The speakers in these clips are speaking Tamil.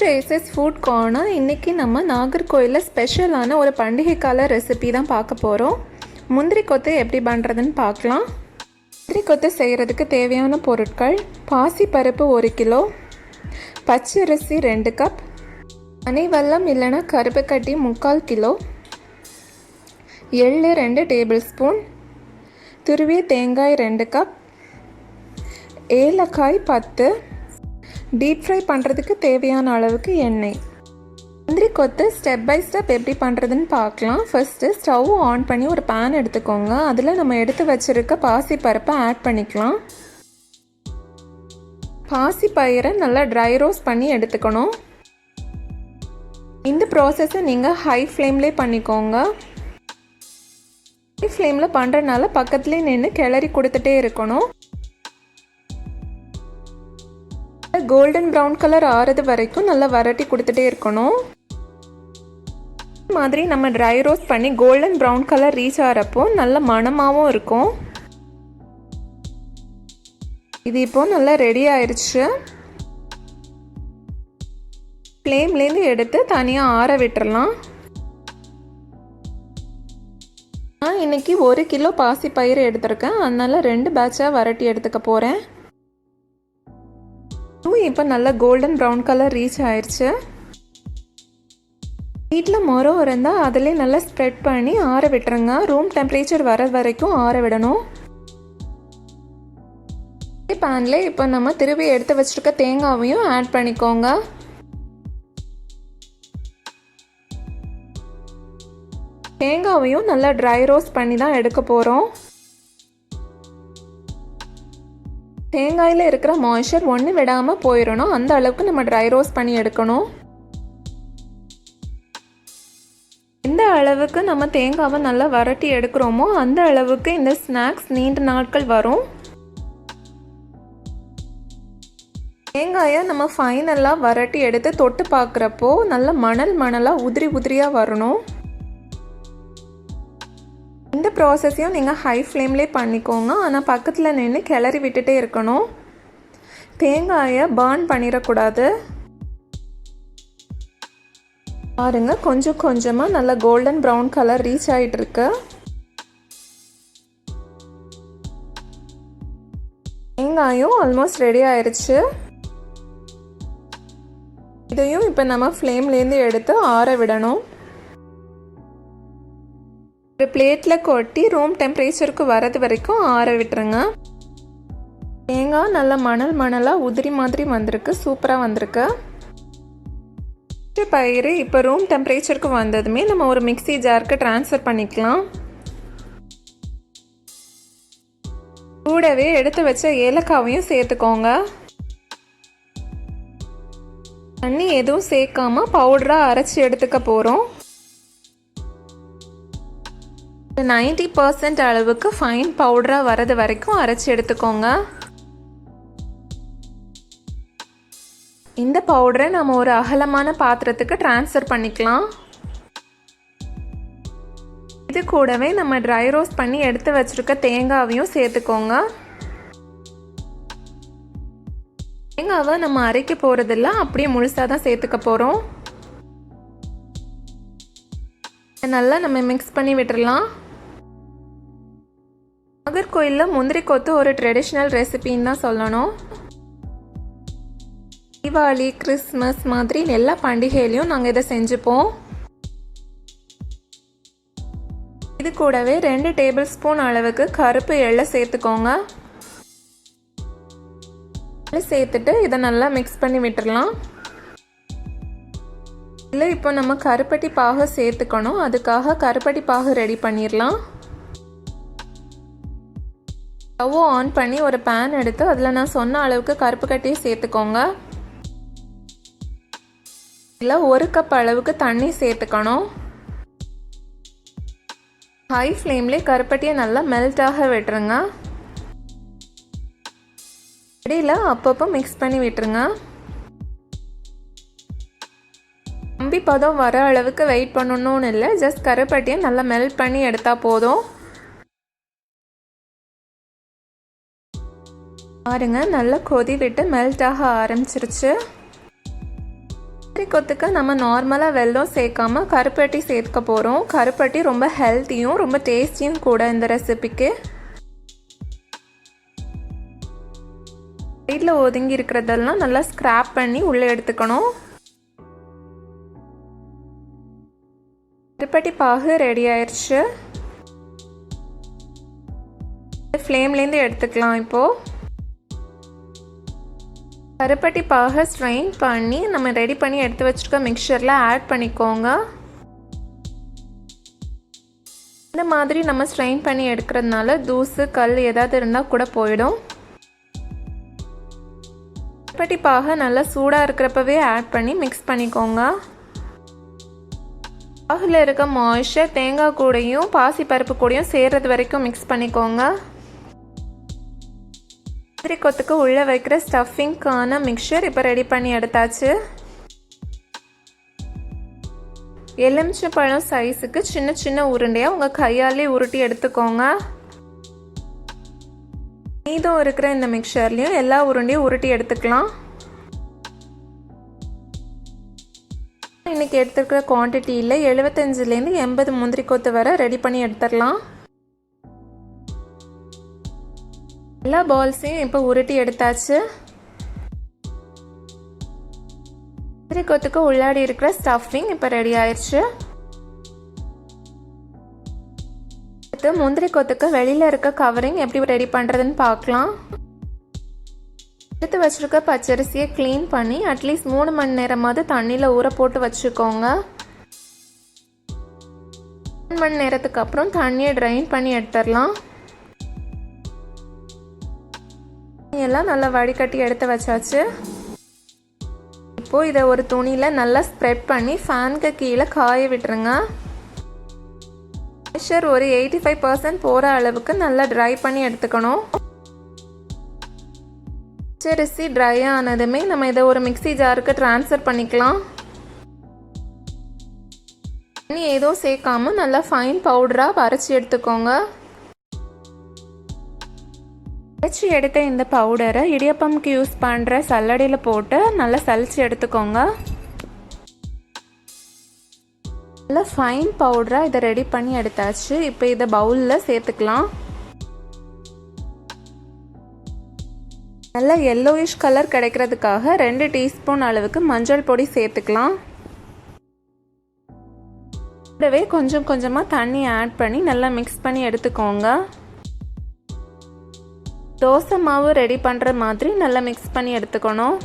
to access food corner. இன்னைக்கு நம்ம நாகர்கோயில்ல ஸ்பெஷலான ஒரு பண்டிகை கால ரெசிபி தான் பார்க்க போறோம். முந்திரி கொத்து எப்படி பண்றதுன்னு பார்க்கலாம். முந்திரி கொத்து செய்யறதுக்கு தேவையான பொருட்கள்: பாசி பருப்பு 1 கிலோ, பச்சரிசி 2 கப், பனை வெல்லம் இல்லனா கருப்பு கட்டி 3/4 கிலோ, எள்ளு 2 டேபிள் ஸ்பூன், துருவிய தேங்காய் 2 கப், ஏலக்காய் 10, டீப் ஃப்ரை பண்ணுறதுக்கு தேவையான அளவுக்கு எண்ணெய். முந்திரி கொத்து ஸ்டெப் பை ஸ்டெப் எப்படி பண்ணுறதுன்னு பார்க்கலாம். ஃபஸ்ட்டு ஸ்டவ் ஆன் பண்ணி ஒரு பேன் எடுத்துக்கோங்க. அதில் நம்ம எடுத்து வச்சுருக்க பாசி பருப்பை ஆட் பண்ணிக்கலாம். பாசி பயிரை நல்லா ட்ரை ரோஸ்ட் பண்ணி எடுத்துக்கணும். இந்த ப்ராசஸை நீங்கள் ஹை ஃப்ளேம்லேயே பண்ணிக்கோங்க. ஹை ஃப்ளேமில் பண்ணுறதுனால பக்கத்துலேயே நின்று கிளறி கொடுத்துட்டே இருக்கணும். கோல்டன் ப்ரௌன் கலர் ஆறது வரைக்கும் நல்லா வரட்டி கொடுத்துட்டே இருக்கணும். இந்த மாதிரி நம்ம ட்ரை ரோஸ்ட் பண்ணி கோல்டன் ப்ரௌன் கலர் ரீச் ஆகிறப்போ நல்ல மணமாகவும் இருக்கும். இது இப்போ நல்லா ரெடி ஆயிடுச்சு. ஃப்ளேம்லேருந்து எடுத்து தனியாக ஆற விட்டுறலாம். நான் இன்னைக்கு 1 கிலோ பாசி பயிர் எடுத்திருக்கேன். அதனால 2 பேட்சாக வரட்டி எடுத்துக்க போகிறேன். இப்போ நல்லா கோல்டன் ப்ரௌன் கலர் ரீச் ஆயிடுச்சு. வீட்டில் மரம் இருந்தால் அதிலே நல்லா ஸ்ப்ரெட் பண்ணி ஆற விட்டுருங்க. ரூம் டெம்பரேச்சர் வர வரைக்கும் ஆற விடணும். பேனில் இப்போ நம்ம திருவி எடுத்து வச்சுருக்க தேங்காவையும் ஆட் பண்ணிக்கோங்க. தேங்காவையும் நல்லா ட்ரை ரோஸ்ட் பண்ணி தான் எடுக்க போகிறோம். தேங்காயில் இருக்கிற மாய்ஸ்சர் ஒன்று விடாமல் போயிடணும். அந்த அளவுக்கு நம்ம ட்ரை ரோஸ்ட் பண்ணி எடுக்கணும். எந்த அளவுக்கு நம்ம தேங்காவை நல்லா வரட்டி எடுக்கிறோமோ அந்த அளவுக்கு இந்த ஸ்நாக்ஸ் நீண்ட நாட்கள் வரும். தேங்காயை நம்ம ஃபைனலாக வரட்டி எடுத்து தொட்டு பார்க்குறப்போ நல்ல மணலாக உதிரியாக வரணும். இந்த ப்ராசஸையும் நீங்கள் ஹை ஃப்ளேம்லேயே பண்ணிக்கோங்க. ஆனால் பக்கத்தில் நின்று கிளறி விட்டுட்டே இருக்கணும். தேங்காயை பர்ன் பண்ணிடக்கூடாது. பாருங்க, கொஞ்சம் கொஞ்சமாக நல்லா கோல்டன் ப்ரௌன் கலர் ரீச் ஆகிட்டுருக்கு. தேங்காயும் ஆல்மோஸ்ட் ரெடி ஆயிடுச்சு. இதையும் இப்போ நம்ம ஃப்ளேம்லேருந்து எடுத்து ஆற விடணும். ஒரு பிளேட்டில் கொட்டி ரூம் டெம்பரேச்சருக்கு வரது வரைக்கும் ஆற விட்டுருங்க. தேங்காய் நல்லா மணலாக உதிரி மாதிரி வந்திருக்கு. சூப்பராக வந்திருக்கு. பயிறு இப்போ ரூம் டெம்பரேச்சருக்கு வந்ததுமே நம்ம ஒரு மிக்ஸி ஜாருக்கு ட்ரான்ஸ்ஃபர் பண்ணிக்கலாம். கூடவே எடுத்து வச்ச ஏலக்காவையும் சேர்த்துக்கோங்க. தண்ணி எதுவும் சேர்க்காம பவுடராக அரைச்சி எடுத்துக்க போகிறோம். 90% அளவுக்கு ஃபைன் பவுடராக வரது வரைக்கும் அரைச்சி எடுத்துக்கோங்க. இந்த பவுடரை நம்ம ஒரு அகலமான பாத்திரத்துக்கு ட்ரான்ஸ்ஃபர் பண்ணிக்கலாம். இது கூடவே நம்ம ட்ரை ரோஸ்ட் பண்ணி எடுத்து வச்சுருக்க தேங்காவையும் சேர்த்துக்கோங்க. தேங்காவை நம்ம அரைக்க போகிறதில்ல, அப்படியே முழுசாக தான் சேர்த்துக்க போகிறோம். நல்லா நம்ம மிக்ஸ் பண்ணி விட்டுடலாம். நாகர்கோயிலில் முந்திரி கொத்து ஒரு ட்ரெடிஷ்னல் ரெசிபின்னு தான் சொல்லணும். தீபாவளி, கிறிஸ்மஸ் மாதிரி எல்லா பண்டிகையிலையும் நாங்கள் இதை செஞ்சுப்போம். இது கூடவே 2 டேபிள் ஸ்பூன் அளவுக்கு கருப்பு எள்ளை சேர்த்துக்கோங்க. சேர்த்துட்டு இதை நல்லா மிக்ஸ் பண்ணி விட்டுடலாம். இல்லை, இப்போ நம்ம கருப்பட்டி பாகு சேர்த்துக்கணும். அதுக்காக கருப்பட்டி பாகு ரெடி பண்ணிடலாம். ஸ்டவ் ஆன் பண்ணி ஒரு பேன் எடுத்து அதில் நான் சொன்ன அளவுக்கு கருப்பு கட்டியை சேர்த்துக்கோங்க. இல்லை, 1 கப் அளவுக்கு தண்ணி சேர்த்துக்கணும். ஹை ஃப்ளேம்லேயே கருப்பட்டியை நல்லா மெல்ட்டாக விட்டுருங்க. இடையில் அப்பப்போ மிக்ஸ் பண்ணி விட்டுருங்க. கம்பி பதம் வர அளவுக்கு வெயிட் பண்ணணும்னு இல்லை, ஜஸ்ட் கருப்பட்டியை நல்லா மெல்ட் பண்ணி எடுத்தால் போதும். பாருங்க, நல்லா கொதி விட்டு மெல்ட் ஆக ஆரம்பிச்சிருச்சு. முந்திரி கொத்துக்கு நம்ம நார்மலாக வெல்லம் சேர்க்காம கருப்பட்டி சேர்க்க போகிறோம். கருப்பட்டி ரொம்ப ஹெல்த்தியும் ரொம்ப டேஸ்டியும் கூட இந்த ரெசிபிக்கு. சைடில் ஒதுங்கி இருக்கிறதெல்லாம் நல்லா ஸ்க்ராப் பண்ணி உள்ளே எடுத்துக்கணும். கருப்பட்டி பாகு ரெடி ஆயிடுச்சு. ஃப்ளேம்லேருந்து எடுத்துக்கலாம். இப்போது கருப்பட்டி பாகை ஸ்ட்ரெயின் பண்ணி நம்ம ரெடி பண்ணி எடுத்து வச்சுருக்க மிக்சரில் ஆட் பண்ணிக்கோங்க. இந்த மாதிரி நம்ம ஸ்ட்ரெயின் பண்ணி எடுக்கிறதுனால தூசு கல் ஏதாவது இருந்தால் கூட போயிடும். கருப்பட்டி பாகை நல்லா சூடாக இருக்கிறப்பவே ஆட் பண்ணி மிக்ஸ் பண்ணிக்கோங்க. பாகில் இருக்க மாய்ஸ்சர் தேங்காய் கூடையும் பாசிப்பருப்பு கூடையும் சேர்றது வரைக்கும் மிக்ஸ் பண்ணிக்கோங்க. முந்திரி கொத்துக்கு உள்ளே வைக்கிற ஸ்டஃபிங்க்கான மிக்சர் இப்போ ரெடி பண்ணி எடுத்தாச்சு. எலுமிச்சம்பழம் சைஸுக்கு சின்ன சின்ன உருண்டையாக உங்கள் கையாலே உருட்டி எடுத்துக்கோங்க. மீதம் இருக்கிற இந்த மிக்சர்லேயும் எல்லா உருண்டையும் உருட்டி எடுத்துக்கலாம். இன்றைக்கி எடுத்துருக்கிற குவான்டிட்டியில் 75லேருந்து 80 முந்திரி கொத்து வரை ரெடி பண்ணி எடுத்துடலாம். எல்லா பால்ஸையும் இப்போ உருட்டி எடுத்தாச்சு. முந்திரி கொத்துக்கு உள்ளாடி இருக்கிற ஸ்டஃபிங் இப்போ ரெடி ஆயிடுச்சு. முந்திரி கொத்துக்கு வெளியில் இருக்க கவரிங் எப்படி ரெடி பண்ணுறதுன்னு பார்க்கலாம். எடுத்து வச்சுருக்க பச்சரிசியை க்ளீன் பண்ணி அட்லீஸ்ட் 3 மணி நேரமாவது தண்ணியில் ஊற போட்டு வச்சுக்கோங்க. 3 மணி நேரத்துக்கு அப்புறம் தண்ணியை ட்ரைன் பண்ணி எடுத்துடலாம். எல்லாம் நல்லா வடிகட்டி எடுத்து வச்சாச்சு. இப்போது இதை ஒரு துணியில் நல்லா ஸ்ப்ரெட் பண்ணி ஃபேனுக்கு கீழே காய விட்டுருங்க. ப்ரெஷர் ஒரு 85% போகிற அளவுக்கு நல்லா ட்ரை பண்ணி எடுத்துக்கணும். பச்சரிசி ட்ரை ஆனதுமே நம்ம இதை ஒரு மிக்ஸி ஜாருக்கு ட்ரான்ஸ்ஃபர் பண்ணிக்கலாம். தண்ணி எதுவும் சேர்க்காம நல்லா ஃபைன் பவுடராக அரைச்சி எடுத்துக்கோங்க. அரைச்சி எடுத்த இந்த பவுடரை இடியப்பம்க்கு யூஸ் பண்ணுற சல்லடையில் போட்டு நல்லா சலிச்சு எடுத்துக்கோங்க. நல்லா ஃபைன் பவுடராக இதை ரெடி பண்ணி எடுத்தாச்சு. இப்போ இதை பவுலில் சேர்த்துக்கலாம். நல்லா எல்லோயிஷ் கலர் கிடைக்கிறதுக்காக 2 டீஸ்பூன் அளவுக்கு மஞ்சள் பொடி சேர்த்துக்கலாம். கூடவே கொஞ்சம் கொஞ்சமாக தண்ணி ஆட் பண்ணி நல்லா மிக்ஸ் பண்ணி எடுத்துக்கோங்க. தோசை மாவு ரெடி பண்ணுற மாதிரி நல்லா மிக்ஸ் பண்ணி எடுத்துக்கணும்.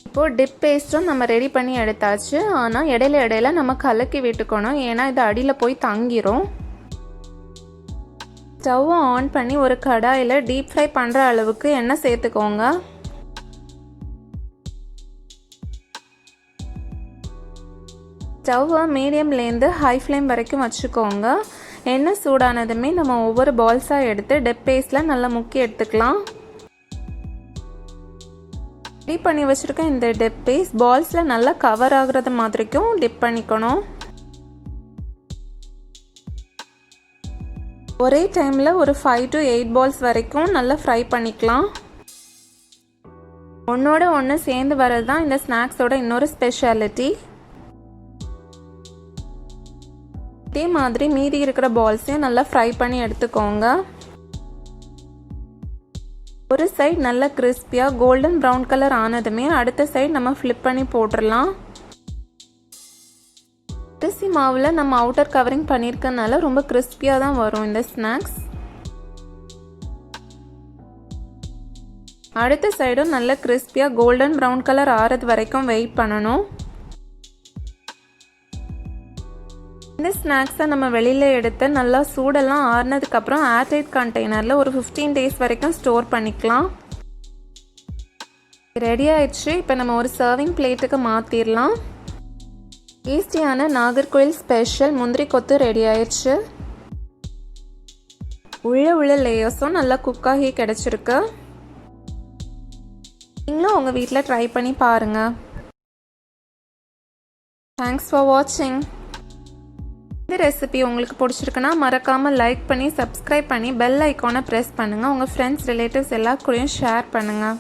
இப்போது டிப் பேஸ்ட்டும் நம்ம ரெடி பண்ணி எடுத்தாச்சு. ஆனால் இடையில நம்ம கலக்கி விட்டுக்கணும், ஏன்னா இது அடியில் போய் தங்கிரும். ஸ்டவ்வை ஆன் பண்ணி ஒரு கடாயில் டீப் ஃப்ரை பண்ணுற அளவுக்கு எண்ணெய் சேர்த்துக்கோங்க. ஸ்டவ்வை மீடியம்லேருந்து ஹை ஃப்ளேம் வரைக்கும் வச்சுக்கோங்க. எண்ணெய் சூடானதுமே நம்ம ஒவ்வொரு பால்ஸாக எடுத்து டிப் பேஸ்டில் நல்லா முக்கி எடுத்துக்கலாம். ரெடி பண்ணி வச்சுருக்க இந்த டிப் பேஸ்ட் பால்ஸில் நல்லா கவர் ஆகுறது மாதிரிக்கும் டிப் பண்ணிக்கணும். ஒரே டைமில் ஒரு 5 to 8 பால்ஸ் வரைக்கும் நல்லா ஃப்ரை பண்ணிக்கலாம். ஒன்றோட ஒன்று சேர்ந்து வர்றது தான் இந்த ஸ்நாக்ஸோட இன்னொரு ஸ்பெஷாலிட்டி. இதே மாதிரி மீதி இருக்கிற பால்ஸையும் நல்லா ஃப்ரை பண்ணி எடுத்துக்கோங்க. ஒரு சைடு நல்லா கிறிஸ்பியாக கோல்டன் ப்ரௌன் கலர் ஆனதுமே அடுத்த சைடு நம்ம ஃப்ளிப் பண்ணி போட்டுடலாம். அரிசி மாவில் நம்ம அவுட்டர் கவரிங் பண்ணியிருக்கனால ரொம்ப கிறிஸ்பியாக தான் வரும் இந்த ஸ்நாக்ஸ். அடுத்த சைடும் நல்லா கிறிஸ்பியாக கோல்டன் ப்ரௌன் கலர் ஆறது வரைக்கும் வெயிட் பண்ணணும். இந்த ஸ்நாக்ஸை நம்ம வெளியில் எடுத்து நல்லா சூடெல்லாம் ஆறுனதுக்கப்புறம் ஏர்டைட் கண்டெய்னரில் ஒரு 15 days வரைக்கும் ஸ்டோர் பண்ணிக்கலாம். ரெடி ஆயிடுச்சு. இப்போ நம்ம ஒரு சர்விங் பிளேட்டுக்கு மாற்றிடலாம். டேஸ்டியான நாகர்கோயில் ஸ்பெஷல் முந்திரி கொத்து ரெடி ஆயிடுச்சு. உள்ள லேயர்ஸும் நல்லா குக்காகி கிடச்சிருக்கு. நீங்களும் உங்கள் வீட்டில் ட்ரை பண்ணி பாருங்கள். தேங்க்ஸ் ஃபார் வாட்சிங். இந்த ரெசிபி உங்களுக்கு பிடிச்சிருக்குன்னா மறக்காமல் லைக் பண்ணி சப்ஸ்கிரைப் பண்ணி பெல் ஐக்கானை ப்ரெஸ் பண்ணுங்கள். உங்கள் ஃப்ரெண்ட்ஸ் ரிலேட்டிவ்ஸ் எல்லா கூடயும் ஷேர் பண்ணுங்கள்.